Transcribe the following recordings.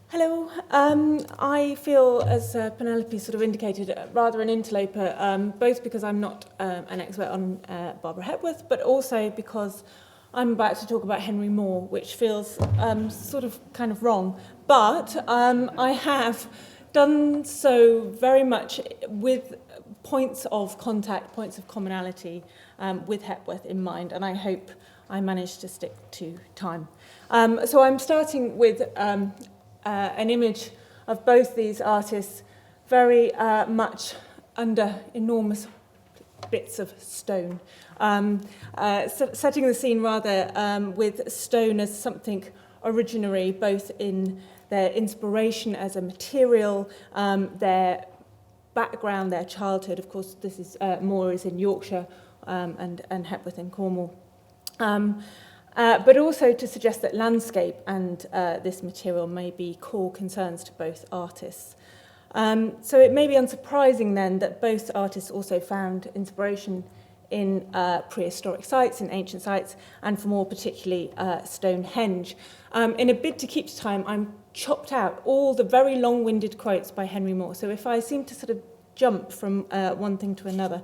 Hello. I feel, as Penelope sort of indicated, rather an interloper, both because I'm not an expert on Barbara Hepworth, but also because I'm about to talk about Henry Moore, which feels sort of kind of wrong. But I have done so very much with points of contact, points of commonality with Hepworth in mind, and I hope I managed to stick to time. So I'm starting with an image of both these artists very much under enormous bits of stone. Setting the scene rather with stone as something originary, both in their inspiration as a material, their background, their childhood. Of course, this is Moore is in Yorkshire and Hepworth in Cornwall. But also to suggest that landscape and this material may be core concerns to both artists. So it may be unsurprising then that both artists also found inspiration in prehistoric sites, in ancient sites, and for more particularly Stonehenge. In a bid to keep to time, I'm chopped out all the very long-winded quotes by Henry Moore. So if I seem to sort of jump from one thing to another,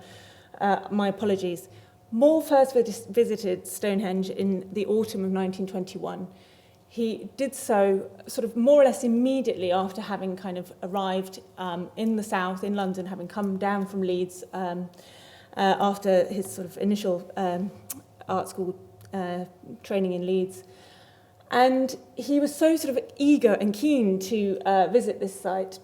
my apologies. Moore first visited Stonehenge in the autumn of 1921. He did so sort of more or less immediately after having kind of arrived in the south, in London, having come down from Leeds after his sort of initial art school training in Leeds. And he was so sort of eager and keen to visit this site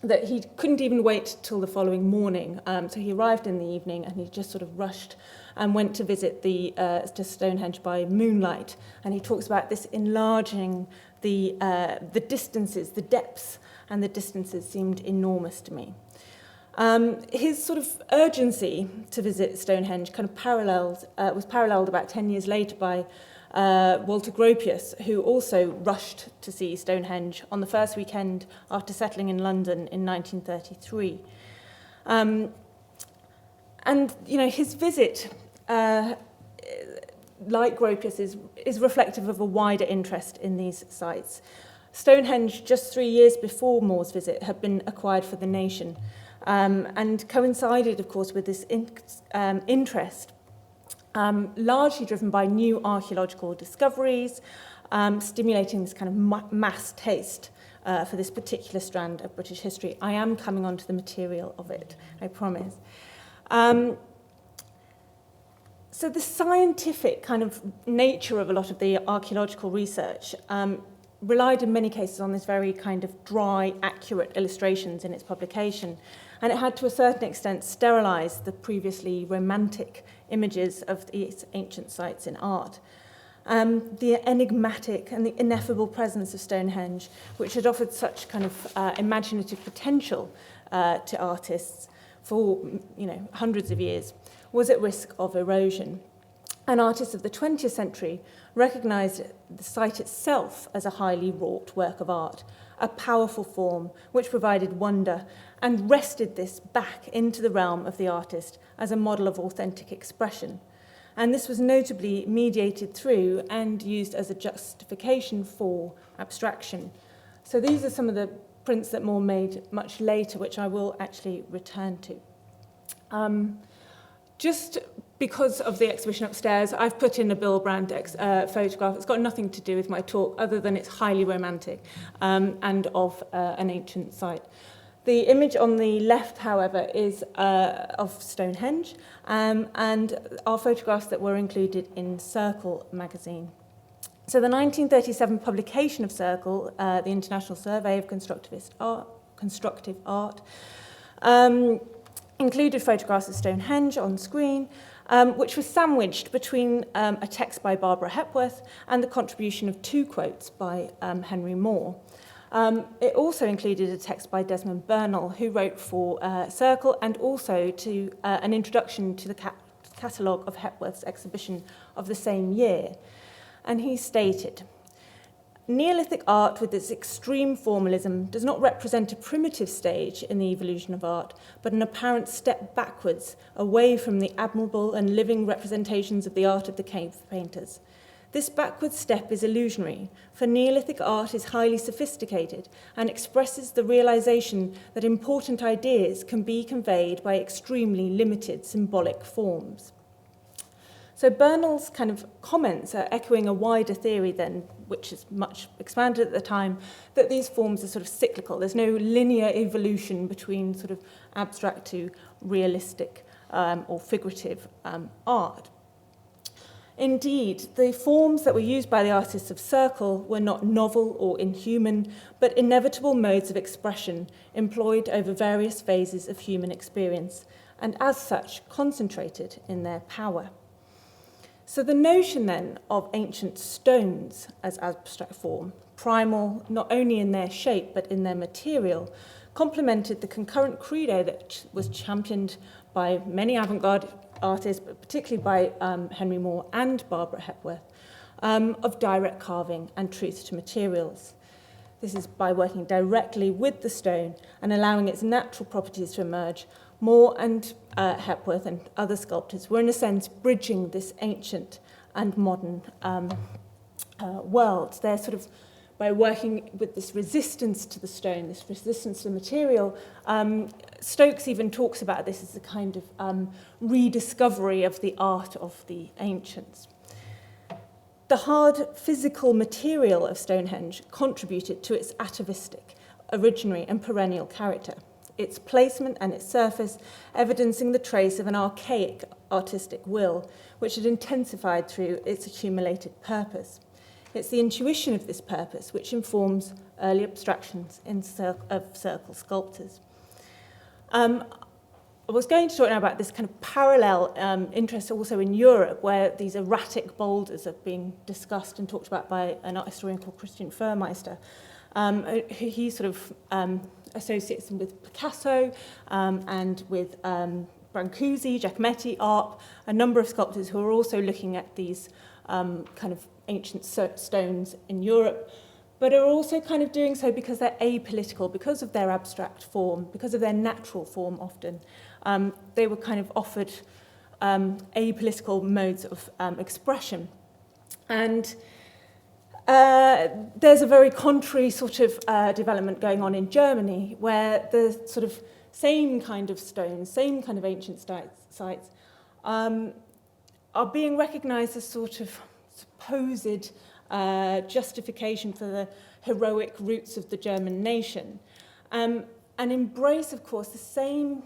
that he couldn't even wait till the following morning. So he arrived in the evening and he just sort of rushed and went to visit to Stonehenge by moonlight. And he talks about this enlarging the distances, the depths and the distances seemed enormous to me. His sort of urgency to visit Stonehenge kind of was paralleled about 10 years later by Walter Gropius, who also rushed to see Stonehenge on the first weekend after settling in London in 1933. And, you know, his visit, like Gropius, is reflective of a wider interest in these sites. Stonehenge, just 3 years before Moore's visit, had been acquired for the nation and coincided, of course, with this interest, largely driven by new archaeological discoveries, stimulating this kind of mass taste for this particular strand of British history. I am coming on to the material of it, I promise. So the scientific kind of nature of a lot of the archaeological research relied in many cases on this very kind of dry, accurate illustrations in its publication. And it had to a certain extent sterilize the previously romantic images of these ancient sites in art. The enigmatic and the ineffable presence of Stonehenge, which had offered such kind of imaginative potential to artists for hundreds of years, was at risk of erosion. And artists of the 20th century recognized the site itself as a highly wrought work of art, a powerful form which provided wonder, and wrested this back into the realm of the artist as a model of authentic expression. And this was notably mediated through and used as a justification for abstraction. So these are some of the prints that Moore made much later, which I will actually return to. Just because of the exhibition upstairs, I've put in a Bill Brand photograph. It's got nothing to do with my talk, other than it's highly romantic and of an ancient site. The image on the left, however, is of Stonehenge and are photographs that were included in Circle magazine. So the 1937 publication of Circle, the International Survey of Constructive Art, included photographs of Stonehenge on screen, which was sandwiched between a text by Barbara Hepworth and the contribution of 2 quotes by Henry Moore. It also included a text by Desmond Bernal, who wrote for Circle, and also to an introduction to the catalogue of Hepworth's exhibition of the same year. And he stated, "Neolithic art with its extreme formalism does not represent a primitive stage in the evolution of art, but an apparent step backwards, away from the admirable and living representations of the art of the cave painters. This backward step is illusionary, for Neolithic art is highly sophisticated and expresses the realization that important ideas can be conveyed by extremely limited symbolic forms. So Bernal's kind of comments are echoing a wider theory then, which is much expanded at the time, that these forms are sort of cyclical. There's no linear evolution between sort of abstract to realistic or figurative art. Indeed, the forms that were used by the artists of circle were not novel or inhuman, but inevitable modes of expression employed over various phases of human experience, and as such, concentrated in their power. So the notion then of ancient stones as abstract form, primal not only in their shape but in their material, complemented the concurrent credo that was championed by many avant-garde artists, but particularly by Henry Moore and Barber at Hepworth, of direct carving and truth to materials. This is by working directly with the stone and allowing its natural properties to emerge. Moore and Hepworth and other sculptors were in a sense bridging this ancient and modern world. They're sort of, by working with this resistance to the stone, this resistance to the material, Stokes even talks about this as a kind of rediscovery of the art of the ancients. The hard physical material of Stonehenge contributed to its atavistic, originary and perennial character, its placement and its surface evidencing the trace of an archaic artistic will, which had intensified through its accumulated purpose. It's the intuition of this purpose which informs early abstractions of circle sculptors. I was going to talk now about this kind of parallel interest also in Europe, where these erratic boulders are being discussed and talked about by an art historian called Christian Furmeister. He sort of associates them with Picasso and with Brancusi, Giacometti, Arp, a number of sculptors who are also looking at these kind of ancient stones in Europe, but are also kind of doing so because they're apolitical, because of their abstract form, because of their natural form often. They were kind of offered apolitical modes of expression. And there's a very contrary sort of development going on in Germany, where the sort of same kind of stones, same kind of ancient sites are being recognized as sort of supposed justification for the heroic roots of the German nation, and embrace, of course, the same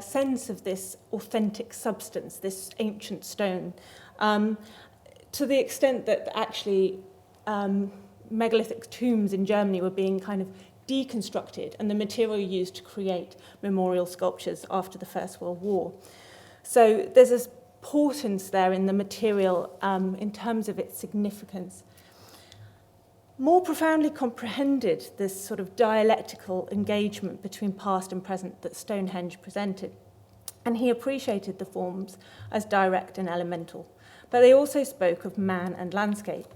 sense of this authentic substance, this ancient stone, to the extent that actually megalithic tombs in Germany were being kind of deconstructed and the material used to create memorial sculptures after the First World War. So there's this importance there in the material in terms of its significance. More profoundly comprehended this sort of dialectical engagement between past and present that Stonehenge presented, and he appreciated the forms as direct and elemental. But they also spoke of man and landscape,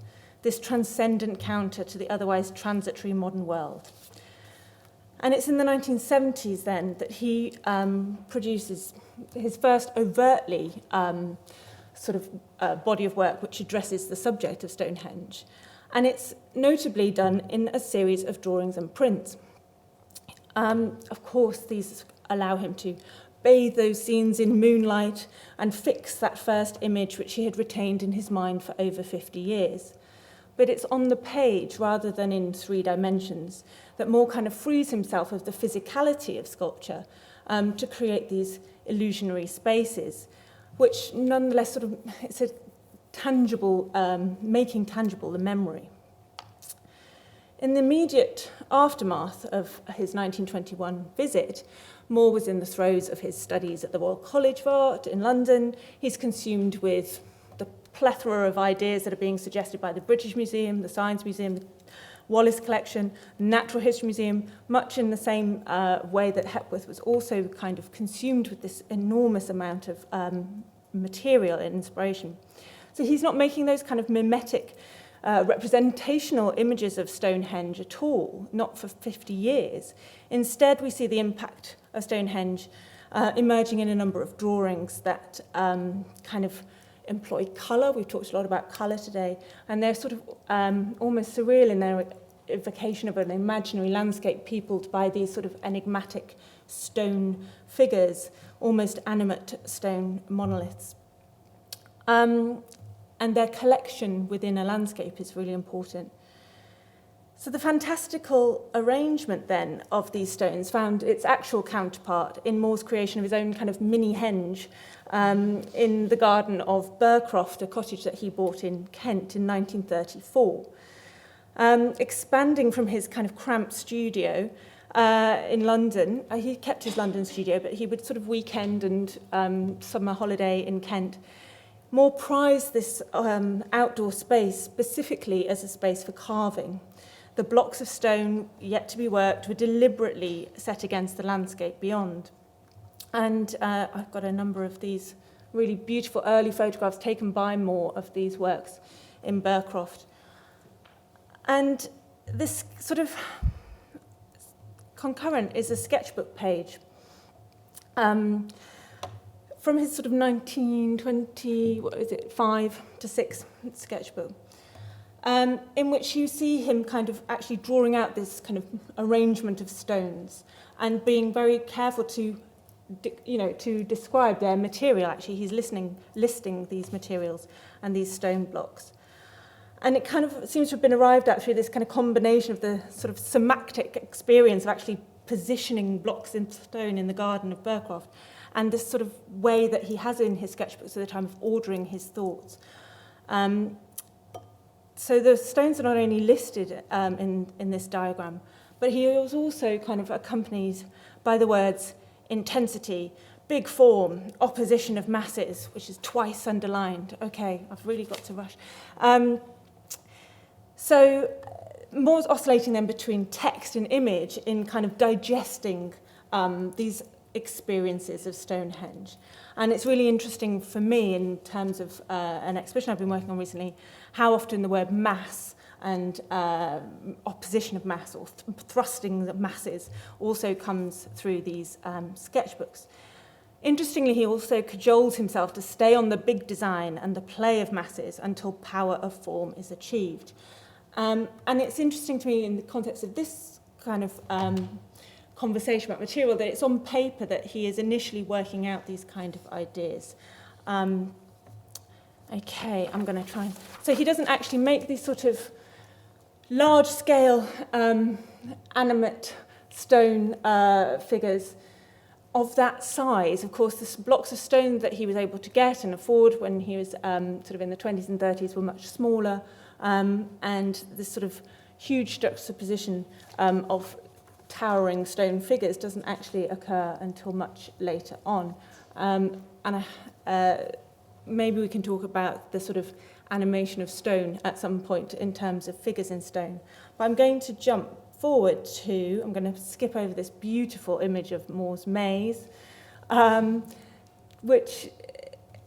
this transcendent counter to the otherwise transitory modern world. And it's in the 1970s then that he produces his first overtly sort of body of work which addresses the subject of Stonehenge. And it's notably done in a series of drawings and prints. Of course, these allow him to bathe those scenes in moonlight and fix that first image which he had retained in his mind for over 50 years. But it's on the page, rather than in 3 dimensions, that Moore kind of frees himself of the physicality of sculpture to create these illusionary spaces, which nonetheless sort of, it's a tangible, making tangible the memory. In the immediate aftermath of his 1921 visit, Moore was in the throes of his studies at the Royal College of Art in London. He's consumed with the plethora of ideas that are being suggested by the British Museum, the Science Museum, the Wallace Collection, Natural History Museum, much in the same way that Hepworth was also kind of consumed with this enormous amount of material and inspiration. So he's not making those kind of mimetic representational images of Stonehenge at all, not for 50 years. Instead, we see the impact of Stonehenge emerging in a number of drawings that kind of employ colour. We've talked a lot about colour today, and they're sort of almost surreal in their evocation of an imaginary landscape peopled by these sort of enigmatic stone figures, almost animate stone monoliths. And their collection within a landscape is really important. So the fantastical arrangement then of these stones found its actual counterpart in Moore's creation of his own kind of mini henge in the garden of Burcroft, a cottage that he bought in Kent in 1934. Expanding from his kind of cramped studio in London, he kept his London studio, but he would sort of weekend and summer holiday in Kent. Moore prized this outdoor space specifically as a space for carving. The blocks of stone yet to be worked were deliberately set against the landscape beyond. And I've got a number of these really beautiful early photographs taken by Moore of these works in Burcroft. And this sort of concurrent is a sketchbook page from his sort of 5 to 6 sketchbook. In which you see him kind of actually drawing out this kind of arrangement of stones and being very careful to describe their material. Actually, he's listing these materials and these stone blocks. And it kind of seems to have been arrived at through this kind of combination of the sort of somatic experience of actually positioning blocks in stone in the garden of Burcroft and this sort of way that he has in his sketchbooks at the time of ordering his thoughts. So the stones are not only listed in this diagram, but he was also kind of accompanied by the words intensity, big form, opposition of masses, which is twice underlined. Okay, I've really got to rush. So Moore's oscillating then between text and image in kind of digesting these experiences of Stonehenge. And it's really interesting for me in terms of an exhibition I've been working on recently, how often the word mass and opposition of mass or thrusting the masses also comes through these sketchbooks. Interestingly, he also cajoles himself to stay on the big design and the play of masses until power of form is achieved. And it's interesting to me in the context of this kind of conversation about material that it's on paper that he is initially working out these kind of ideas. Okay, I'm going to try and... So he doesn't actually make these sort of large-scale animate stone figures of that size. Of course, the blocks of stone that he was able to get and afford when he was sort of in the 20s and 30s were much smaller, and this sort of huge juxtaposition of towering stone figures doesn't actually occur until much later on. Maybe we can talk about the sort of animation of stone at some point in terms of figures in stone. But I'm going to jump forward to, I'm going to skip over this beautiful image of Moore's maze, which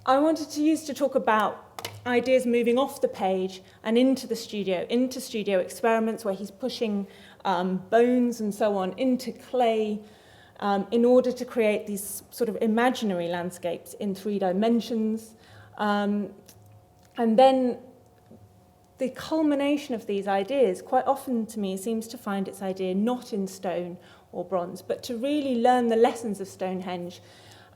I wanted to use to talk about ideas moving off the page and into the studio, into studio experiments where he's pushing bones and so on into clay in order to create these sort of imaginary landscapes in 3 dimensions. And then the culmination of these ideas, quite often to me, seems to find its idea not in stone or bronze, but to really learn the lessons of Stonehenge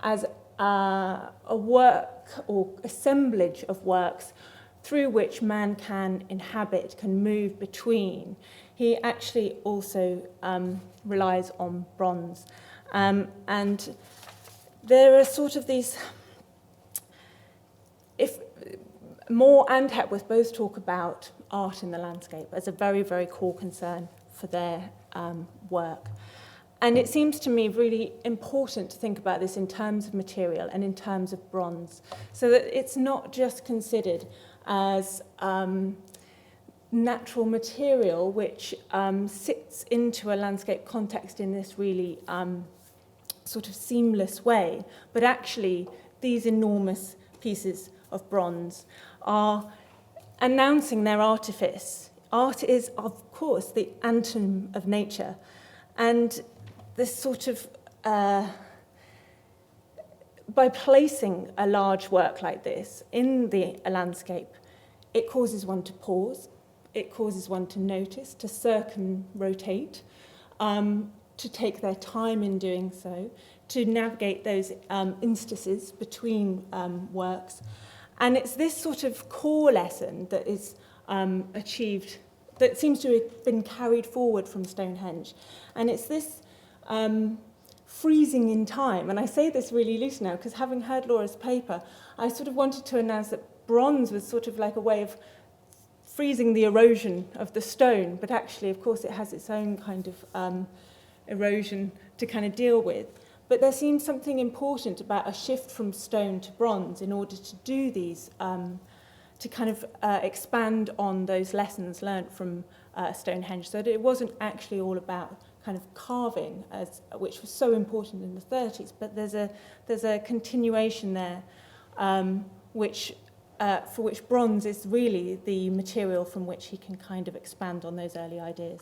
as a work or assemblage of works through which man can inhabit, can move between. He actually also relies on bronze. And there are sort of these... If Moore and Hepworth both talk about art in the landscape as a very, very core concern for their work. And it seems to me really important to think about this in terms of material and in terms of bronze, so that it's not just considered as natural material which sits into a landscape context in this really sort of seamless way, but actually these enormous pieces of bronze are announcing their artifice. Art is, of course, the anthem of nature, and this sort of by placing a large work like this in the landscape, it causes one to pause, it causes one to notice, to circumrotate, to take their time in doing so, to navigate those interstices between works. And it's this sort of core lesson that is achieved, that seems to have been carried forward from Stonehenge. And it's this freezing in time. And I say this really loose now because having heard Laura's paper, I sort of wanted to announce that bronze was sort of like a way of freezing the erosion of the stone, but actually, of course, it has its own kind of erosion to kind of deal with. But there seems something important about a shift from stone to bronze in order to do these, to kind of expand on those lessons learnt from Stonehenge, so that it wasn't actually all about kind of carving, which was so important in the 30s, but there's a continuation there, for which bronze is really the material from which he can kind of expand on those early ideas.